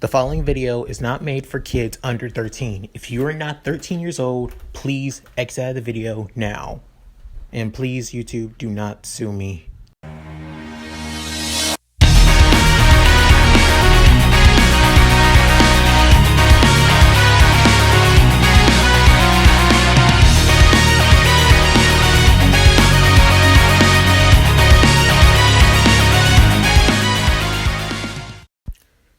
The following video is not made for kids under 13. If you are not 13 years old, please exit out of the video now. And please, YouTube, do not sue me.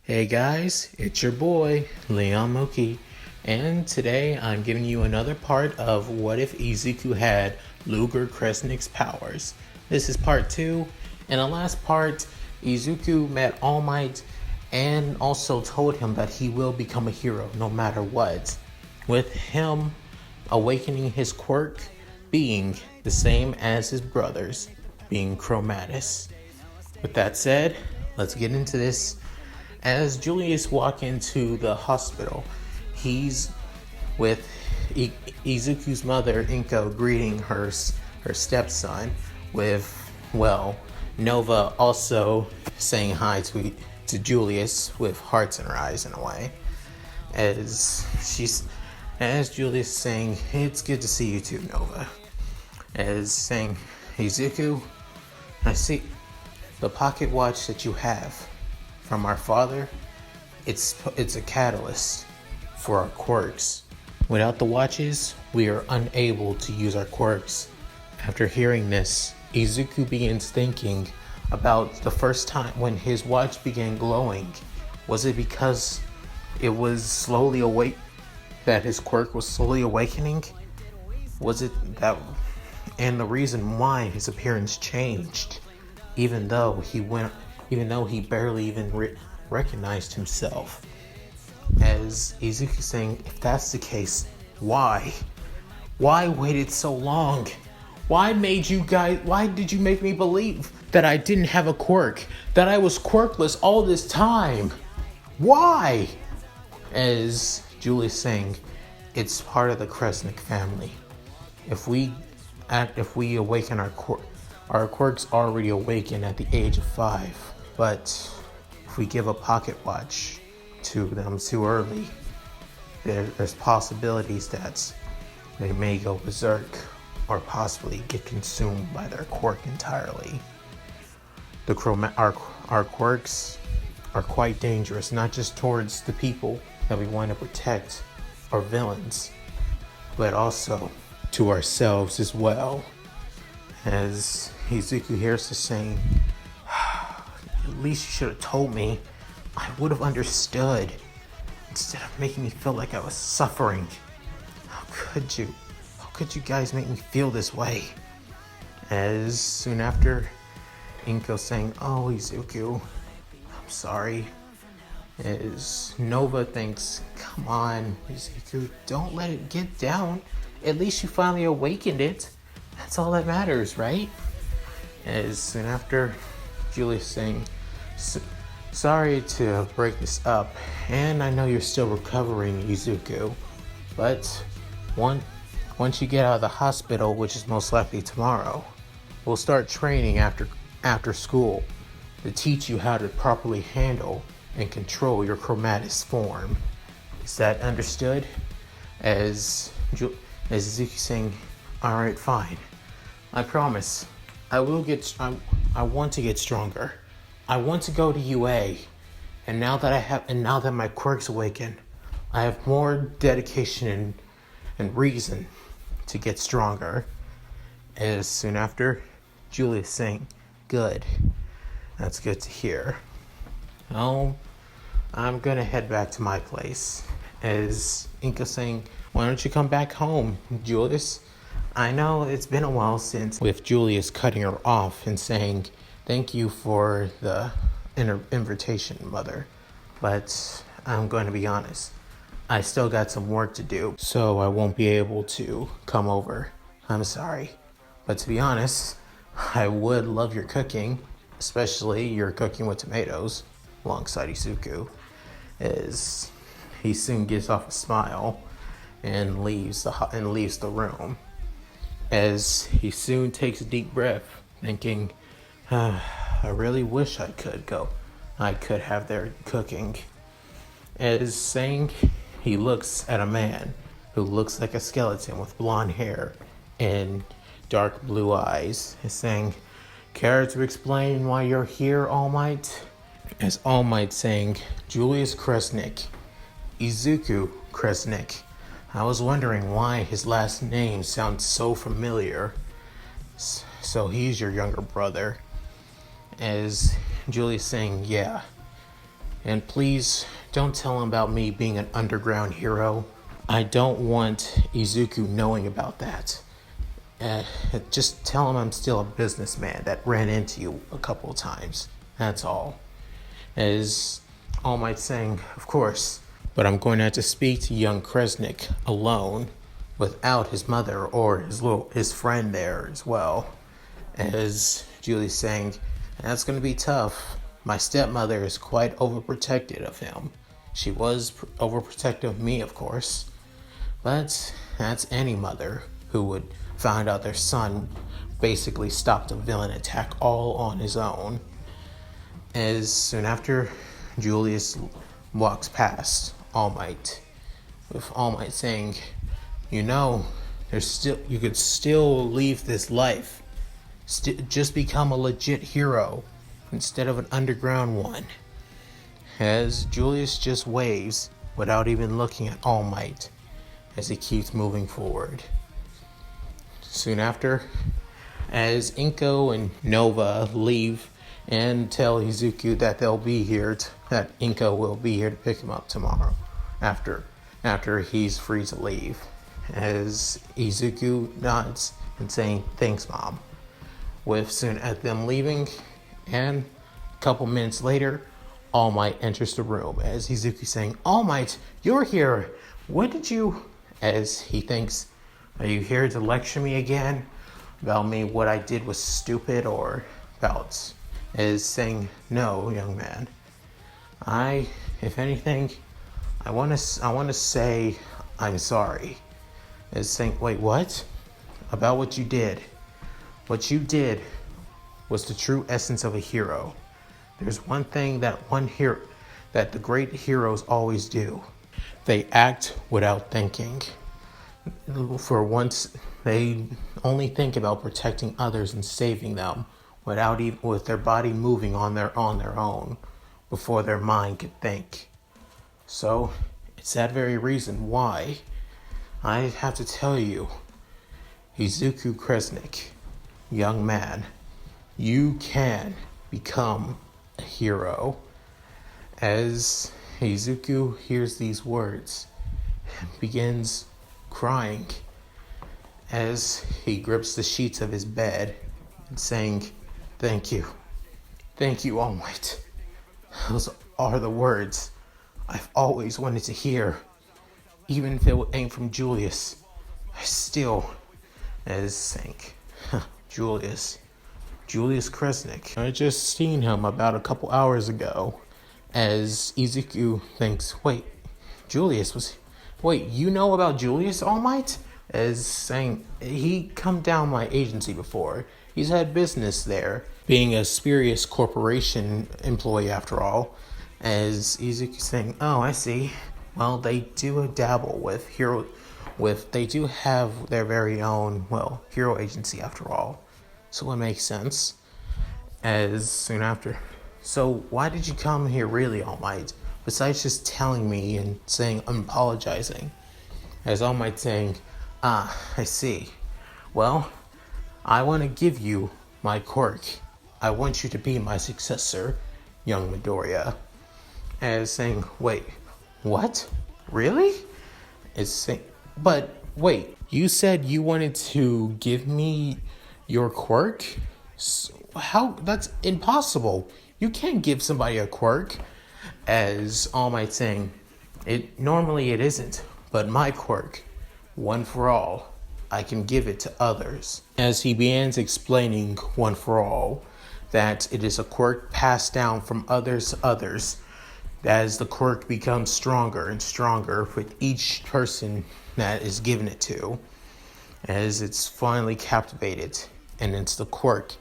Hey guys, it's your boy, Mooky, and today I'm giving you another part of What If Izuku Had Ludger Kresnik's Powers. This is part 2. In the last part, Izuku met All Might and also told him that he will become a hero no matter what, with him awakening his quirk being the same as his brothers, being Chromatic. With that said, let's get into this. As Julius walks into the hospital, he's with Izuku's mother, Inko, greeting her stepson with, Nova also saying hi to Julius with hearts in her eyes in a way. As Julius saying, "It's good to see you too, Nova." As saying, "Izuku, I see the pocket watch that you have from our father, it's a catalyst for our quirks. Without the watches, we are unable to use our quirks." After hearing this, Izuku begins thinking about the first time when his watch began glowing. Was it because it was slowly awake, that his quirk was slowly awakening? Was it that, and the reason why his appearance changed, even though he barely even recognized himself? As Izuku saying, if that's the case, why? Why waited so long? Why did you make me believe that I didn't have a quirk? That I was quirkless all this time? Why? As Julius saying, it's part of the Kresnik family. If we awaken our quirks already awaken at the age of 5. But if we give a pocket watch to them too early, there's possibilities that they may go berserk or possibly get consumed by their quirk entirely. Our quirks are quite dangerous, not just towards the people that we want to protect or villains, but also to ourselves as well. As Izuku hears the saying, "At least you should have told me. I would have understood, instead of making me feel like I was suffering. How could you? How could you guys make me feel this way?" As soon after, Inko saying, "Oh, Izuku, I'm sorry." As Nova thinks, "Come on, Izuku, don't let it get down. At least you finally awakened it. That's all that matters, right?" As soon after, Julius saying, "Sorry to break this up, and I know you're still recovering, Izuku, but once you get out of the hospital, which is most likely tomorrow, we'll start training after school to teach you how to properly handle and control your chromatic form. Is that understood?" As Izuku saying, "Alright, fine. I promise. I want to get stronger. I want to go to UA. And now that my quirks awaken, I have more dedication and reason to get stronger." As soon after, Julius saying, "Good. That's good to hear. Oh, I'm gonna head back to my place." As Inka saying, "Why don't you come back home, Julius? I know it's been a while since," with Julius cutting her off and saying, "Thank you for the invitation, Mother. But I'm going to be honest. I still got some work to do, so I won't be able to come over. I'm sorry. But to be honest, I would love your cooking, especially your cooking with tomatoes," alongside Izuku. As he soon gets off a smile and leaves the room. As he soon takes a deep breath, thinking, I really wish I could have their cooking. as saying he looks at a man who looks like a skeleton with blonde hair and dark blue eyes, is saying, "Care to explain why you're here, All Might?" As All Might saying, "Julius Kresnik, Izuku Kresnik. I was wondering why his last name sounds so familiar. So he's your younger brother." As Julius saying, "Yeah. And please don't tell him about me being an underground hero. I don't want Izuku knowing about that. Just tell him I'm still a businessman that ran into you a couple of times. That's all." As All Might saying, "Of course, but I'm going to have to speak to young Kresnik alone without his mother or his friend there as well." As Julie's saying, "That's going to be tough. My stepmother is quite overprotective of him. She was overprotective of me, of course. But that's any mother who would find out their son basically stopped a villain attack all on his own." As soon after Julius walks past All Might, with All Might saying, "You know, you could still leave this life. Just become a legit hero instead of an underground one." As Julius just waves without even looking at All Might as he keeps moving forward. Soon after, as Inko and Nova leave and tell Izuku that they'll be here, that Inko will be here to pick him up tomorrow after he's free to leave. As Izuku nods and saying, "Thanks, Mom." With soon at them leaving, and a couple minutes later, All Might enters the room as Izuku saying, "All Might, you're here. What did you..." As he thinks, "Are you here to lecture me again about me what I did was stupid or about..." As saying, "No, young man. If anything, I want to say I'm sorry." As saying, "Wait, what? About what you did? What you did was the true essence of a hero. There's one thing that the great heroes always do. They act without thinking. For once, they only think about protecting others and saving them with their body moving on their own before their mind could think. So it's that very reason why I have to tell you, Izuku Kresnik, young man, you can become a hero." As Izuku hears these words and begins crying as he grips the sheets of his bed and saying, "Thank you. Thank you, All Might. Those are the words I've always wanted to hear. Even if it ain't from Julius, I still..." As saying, Julius Kresnik. I just seen him about a couple hours ago." As Izuku thinks, "Wait, you know about Julius, All Might?" As saying, "He come down my agency before. He's had business there, being a spurious corporation employee after all." As Izuku saying, "Oh, I see. Well, they do dabble they do have their very own, hero agency after all. So it makes sense." As soon after, "So why did you come here really, All Might? Besides just telling me and saying I'm apologizing?" As All Might saying, I see. Well, I want to give you my quirk. I want you to be my successor, young Midoriya." As saying, "Wait, what? Really?" As saying, "But wait, you said you wanted to give me your quirk? How? That's impossible. You can't give somebody a quirk." As All Might saying, Normally it isn't, but my quirk, one for all, I can give it to others." As he begins explaining one for all, that it is a quirk passed down from others to others, as the quirk becomes stronger and stronger with each person that is given it to, as it's finally captivated, and it's the quirk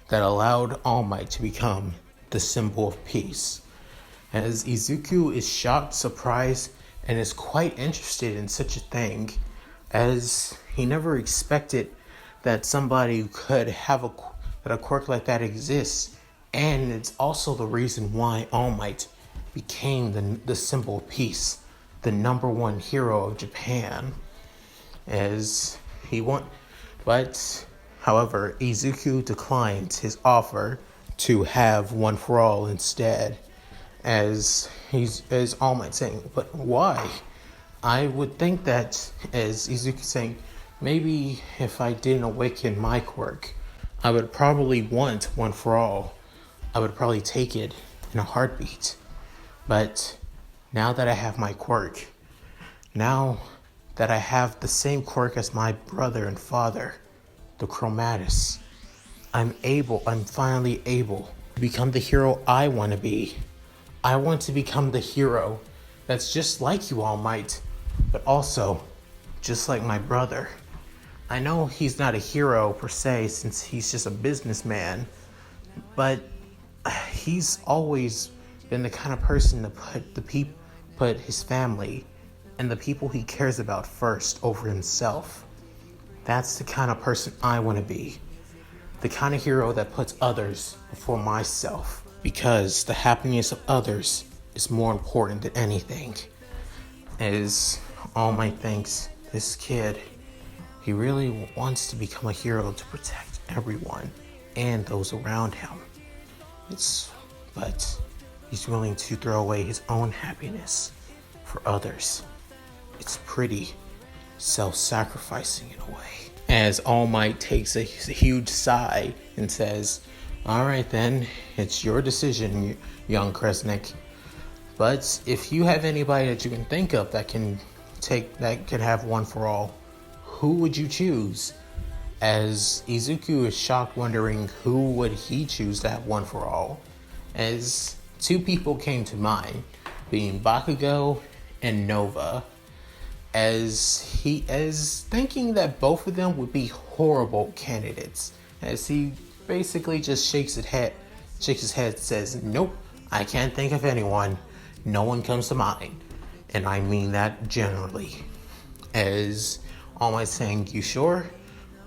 that allowed All Might to become the symbol of peace. as Izuku is shocked, surprised, and is quite interested in such a thing, as he never expected that somebody could have that a quirk like that exists, and it's also the reason why All Might became the symbol of peace, the number one hero of Japan, as he but however, Izuku declined his offer to have One for All instead, as All Might saying, but why? I would think that, as Izuku saying, maybe if I didn't awaken my quirk, I would probably want One for All. I would probably take it in a heartbeat. But now that I have my quirk, now that I have the same quirk as my brother and father, the Chromatic, I'm finally able to become the hero I want to be. I want to become the hero that's just like you, All Might, but also just like my brother. I know he's not a hero per se, since he's just a businessman, but he's always been the kind of person to put his family and the people he cares about first over himself. That's the kind of person I want to be. The kind of hero that puts others before myself, because the happiness of others is more important than anything. As All Might thinks, this kid, he really wants to become a hero to protect everyone and those around him. But he's willing to throw away his own happiness for others. It's pretty self-sacrificing in a way. As All Might takes a huge sigh and says, all right then, it's your decision, young Kresnik. But if you have anybody that you can think of that can have One for All, who would you choose? As Izuku is shocked, wondering who would he choose to have One for All, as two people came to mind, being Bakugo and Nova, as thinking that both of them would be horrible candidates, as he basically just shakes his head, says, nope, I can't think of anyone. No one comes to mind. And I mean that generally. As All Might saying, you sure?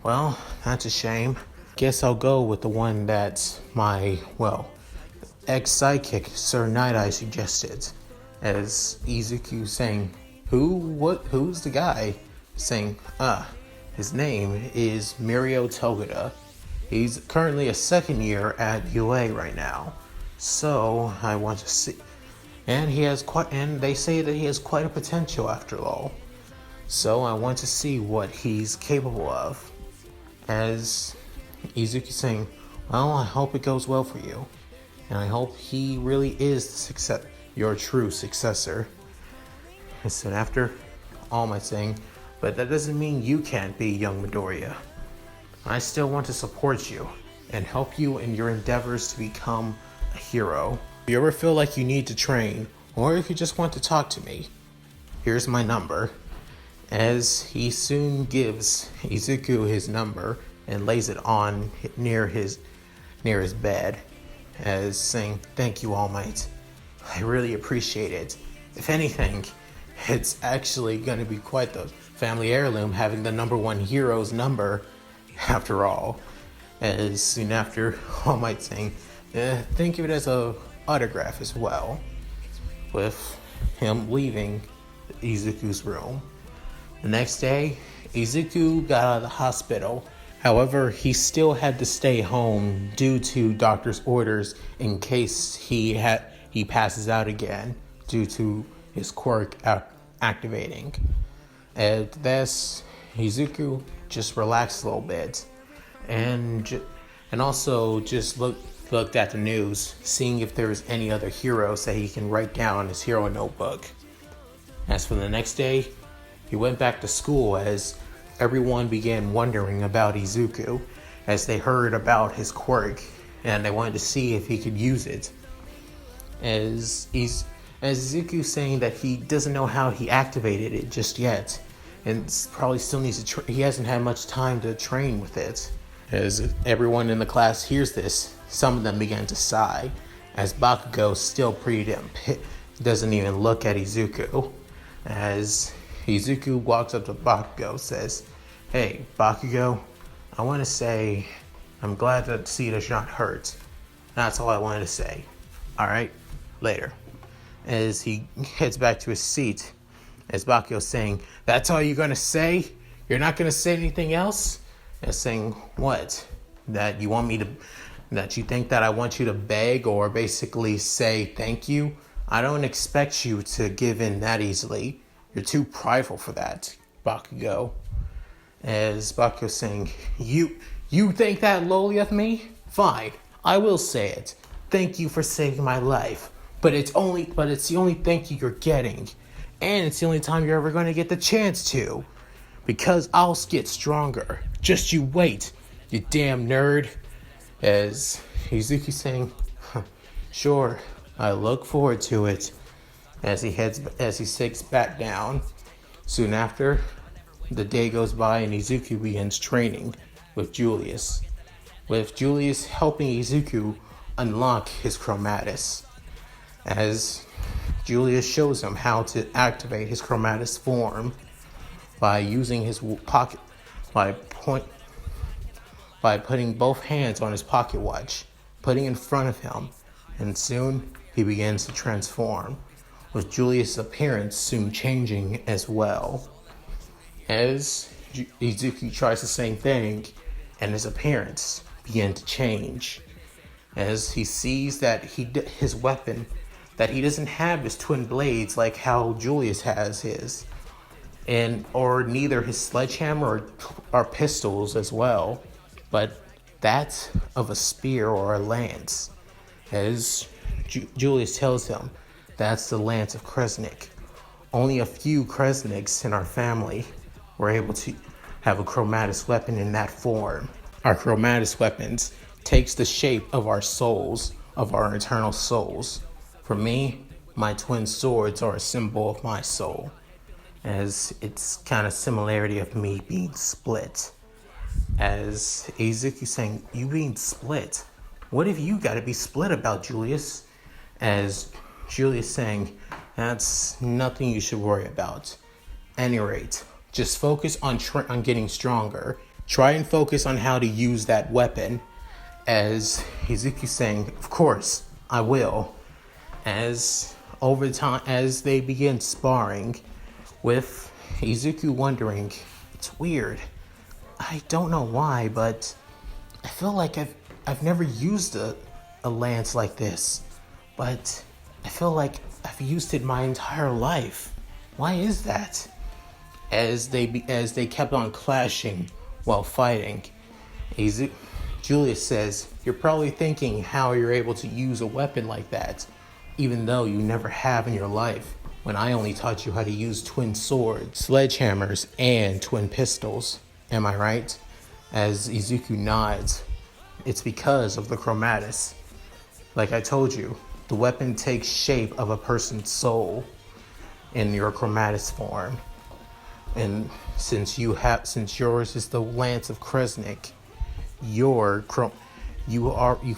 Well, that's a shame. Guess I'll go with the one that my, ex-sidekick, Sir Night-Eye, suggested. As Izuku saying, who's the guy? Saying, his name is Mirio Togoda. He's currently a second year at UA right now. So, I want to see. And they say that he has quite a potential after all. So, I want to see what he's capable of. As Izuku saying, well, I hope it goes well for you. And I hope he really is your true successor. And soon after, All Might saying, but that doesn't mean you can't be young Midoriya. I still want to support you and help you in your endeavors to become a hero. If you ever feel like you need to train, or if you just want to talk to me, here's my number. As he soon gives Izuku his number and lays it on near his bed, as saying, thank you, All Might. I really appreciate it. If anything, it's actually going to be quite the family heirloom having the number one hero's number after all. As soon after, All Might saying, think of it as a autograph as well, with him leaving Izuku's room. The next day, Izuku got out of the hospital. However, he still had to stay home due to doctor's orders in case he passes out again due to his quirk activating. At this, Izuku just relaxed a little bit and also just looked at the news, seeing if there was any other heroes that he can write down in his hero notebook. As for the next day, he went back to school as everyone began wondering about Izuku as they heard about his quirk and they wanted to see if he could use it. As Izuku saying that he doesn't know how he activated it just yet and probably still needs to he hasn't had much time to train with it. As everyone in the class hears this, some of them began to sigh as Bakugo still pretty damn doesn't even look at Izuku. As Izuku walks up to Bakugo, says, "Hey, Bakugo, I want to say I'm glad that Sita's not hurt. That's all I wanted to say. Alright, later." As he heads back to his seat, as Bakugo's saying, "That's all you're going to say? You're not going to say anything else?" And saying, "What? That you want me to, that you think that I want you to beg or basically say thank you? I don't expect you to give in that easily. You're too prideful for that, Bakugo." As Bakugo's saying, You think that lowly of me? Fine, I will say it. Thank you for saving my life. But it's the only thank you you're getting. And it's the only time you're ever going to get the chance to. Because I'll get stronger. Just you wait, you damn nerd." As Izuku's saying, "Sure, I look forward to it." As he sits back down. Soon after, the day goes by and Izuku begins training with Julius. With Julius helping Izuku unlock his Chromatis. As Julius shows him how to activate his Chromatis form by using his pocket, by putting both hands on his pocket watch, putting in front of him, and soon he begins to transform, with Julius' appearance soon changing as well. As Izuku tries the same thing, and his appearance began to change, as he sees that his weapon, that he doesn't have his twin blades like how Julius has his, or neither his sledgehammer or pistols as well, but that's of a spear or a lance. As Julius tells him, that's the lance of Kresnik. Only a few Kresniks in our family were able to have a Chromatis weapon in that form. Our Chromatis weapons takes the shape of our souls, of our eternal souls. For me, my twin swords are a symbol of my soul, as it's kind of similarity of me being split. As Izuku saying, "You being split? What have you got to be split about, Julius?" As Julius saying, "That's nothing you should worry about. Any rate, just focus on getting stronger. Try and focus on how to use that weapon." As Izuku saying, "Of course, I will." As over time, as they begin sparring, with Izuku wondering, it's weird. I don't know why, but I feel like I've never used a lance like this, but I feel like I've used it my entire life. Why is that? As they kept on clashing while fighting, Julius says, "You're probably thinking how you're able to use a weapon like that, even though you never have in your life, when I only taught you how to use twin swords, sledgehammers, and twin pistols. Am I right?" As Izuku nods, "It's because of the Chromatis. Like I told you, the weapon takes shape of a person's soul in your Chromatis form. And since yours is the Lance of Kresnik, you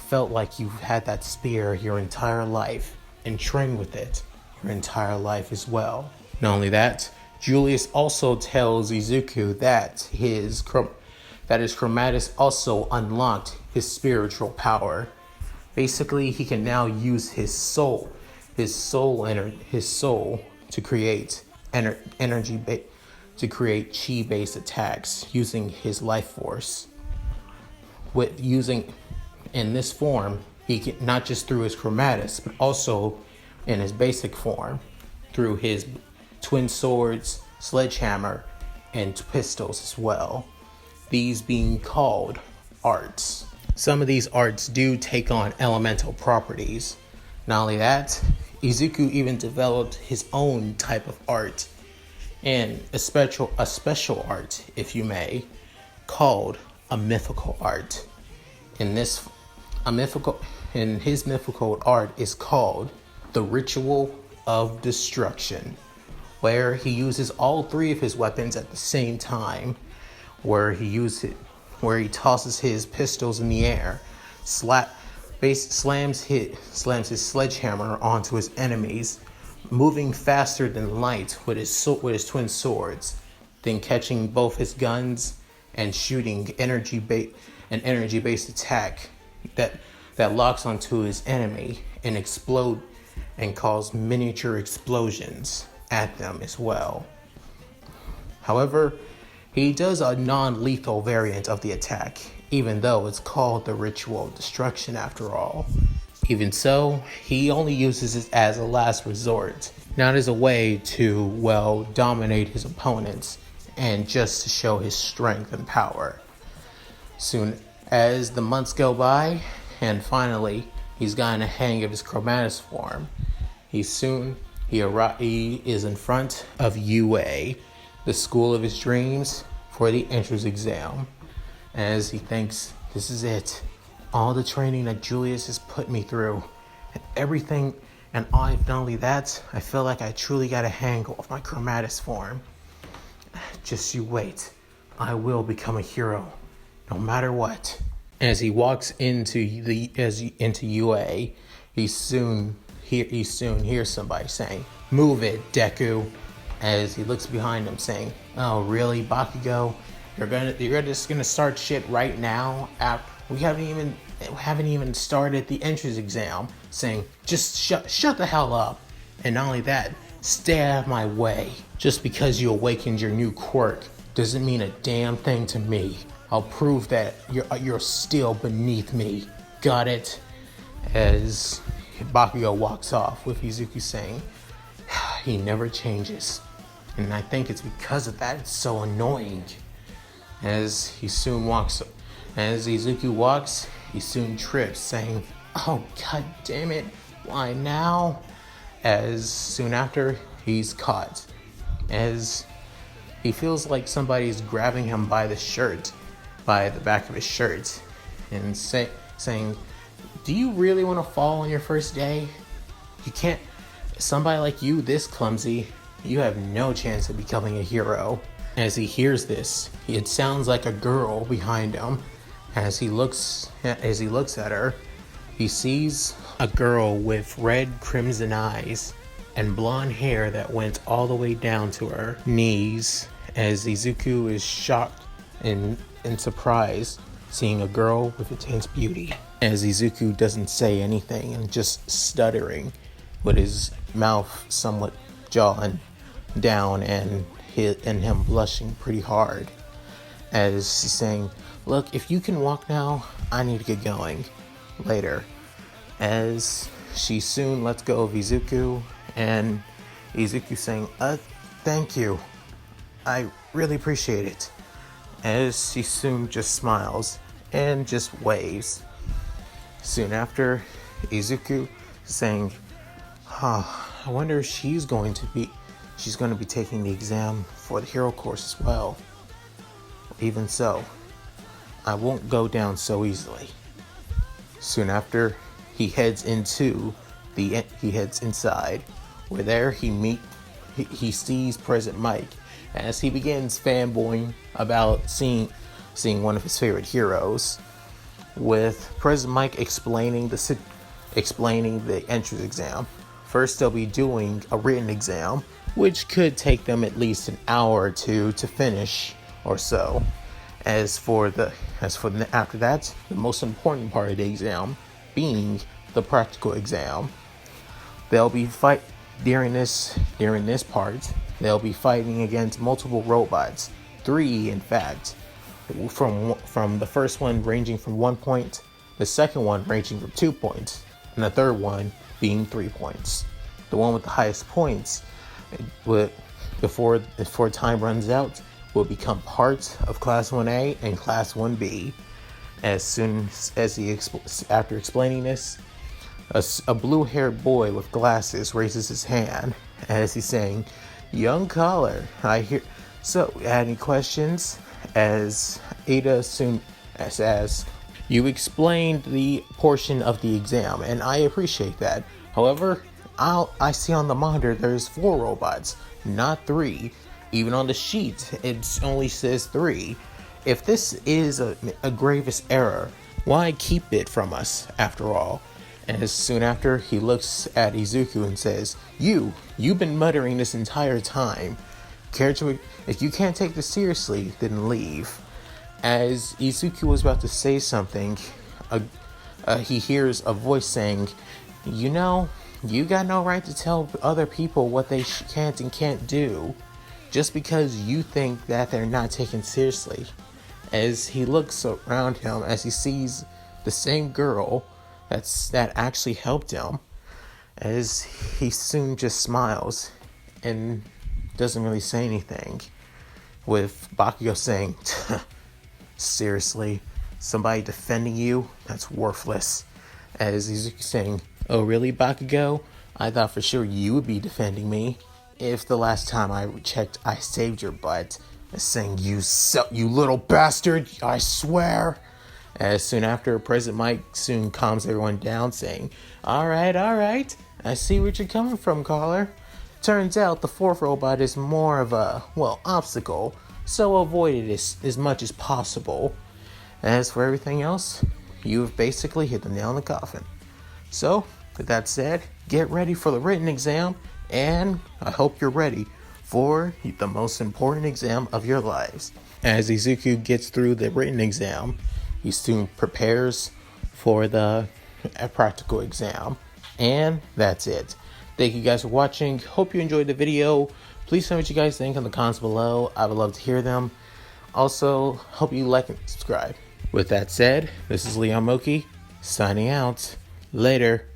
felt like you had that spear your entire life and trained with it your entire life as well." Not only that, Julius also tells Izuku that his Chromatis also unlocked his spiritual power. Basically, he can now use his soul to create to create chi-based attacks using his life force. In this form, he can not just through his Chromatis, but also in his basic form through his twin swords, sledgehammer, and pistols as well. These being called arts. Some of these arts do take on elemental properties. Not only that, Izuku even developed his own type of art, and a special art, if you may, called a mythical art. His mythical art is called the Ritual of Destruction, where he uses all three of his weapons at the same time, where he tosses his pistols in the air, slams his sledgehammer onto his enemies, moving faster than light with his twin swords, then catching both his guns and shooting an energy-based attack that locks onto his enemy and explode and cause miniature explosions at them as well. However, he does a non-lethal variant of the attack, even though it's called the Ritual of Destruction after all. Even so, he only uses it as a last resort, not as a way to, well, dominate his opponents and just to show his strength and power. Soon as the months go by, and finally he's gotten a hang of his Chromatic form, he is in front of UA, the school of his dreams, for the entrance exam. As he thinks, this is it. All the training that Julius has put me through, and everything, and not only that, I feel like I truly got a hang of my Chromatic form. Just you wait. I will become a hero, no matter what. As he walks into UA, he soon hears somebody saying, "Move it, Deku." As he looks behind him, saying, "Oh, really, Bakugo? You're just gonna start shit right now? We haven't even started the entrance exam." Saying, "Just shut the hell up. And not only that, stay out of my way. Just because you awakened your new quirk doesn't mean a damn thing to me. I'll prove that you're still beneath me. Got it?" As Bakugo walks off with Izuku saying, "He never changes. And I think it's because of that it's so annoying." As Izuku walks, he soon trips, saying, "Oh, god damn it, why now?" As soon after, he's caught, as he feels like somebody's grabbing him by the back of his shirt, and saying, "Do you really want to fall on your first day? You can't. Somebody like you, this clumsy, you have no chance of becoming a hero." As he hears this, it sounds like a girl behind him. As he looks at her, he sees a girl with red crimson eyes and blonde hair that went all the way down to her knees. As Izuku is shocked and surprised seeing a girl with intense beauty. As Izuku doesn't say anything and just stuttering with his mouth somewhat jawing down and him blushing pretty hard. As he's saying, "Look, if you can walk now, I need to get going later." As she soon lets go of Izuku, and Izuku saying, "Thank you. I really appreciate it." As she soon just smiles and just waves. Soon after, Izuku saying, I wonder if she's going to be taking the exam for the hero course as well. Even so, I won't go down so easily." Soon after, he heads inside, where there he sees President Mike as he begins fanboying about seeing one of his favorite heroes, with President Mike explaining the entrance exam. First, they'll be doing a written exam, which could take them at least an hour or two to finish or so. After that, the most important part of the exam being the practical exam. They'll be during this part. They'll be fighting against multiple robots, 3 in fact. From the first one ranging from 1 point, the second one ranging from 2 points, and the third one being 3 points. The one with the highest points, before time runs out, will become part of Class 1A and Class 1B. As soon as after explaining this, a blue-haired boy with glasses raises his hand as he's saying, "Young caller, I hear. So, any questions?" As Ada soon asks, "You explained the portion of the exam, and I appreciate that. However, I see on the monitor there's 4 robots, not 3. Even on the sheet, it only says 3. If this is a gravest error, Why keep it from us, after all? And as soon after, he looks at Izuku and says, You've been muttering this entire time. If you can't take this seriously, then leave. As Izuku was about to say something, he hears a voice saying, you got no right to tell other people what they can't and can't do, just because you think that they're not taken seriously. As he looks around him, as he sees the same girl that actually helped him, as he soon just smiles and doesn't really say anything, with Bakugo saying, seriously, somebody defending you? That's worthless. As he's saying, oh really, Bakugo? I thought for sure you would be defending me. If the last time I checked I saved your butt. As saying, you little bastard, I swear. As soon after, President Mike soon calms everyone down, saying, Alright, I see where you're coming from, caller. Turns out the fourth robot is more of a, obstacle, so avoid it as much as possible. As for everything else, you've basically hit the nail in the coffin. So, with that said, get ready for the written exam, and I hope you're ready for the most important exam of your lives. As Izuku gets through the written exam, he soon prepares for the practical exam. And that's it. Thank you guys for watching. Hope you enjoyed the video. Please tell me what you guys think in the comments below. I would love to hear them. Also, hope you like and subscribe. With that said, this is Leon Mooky, signing out. Later.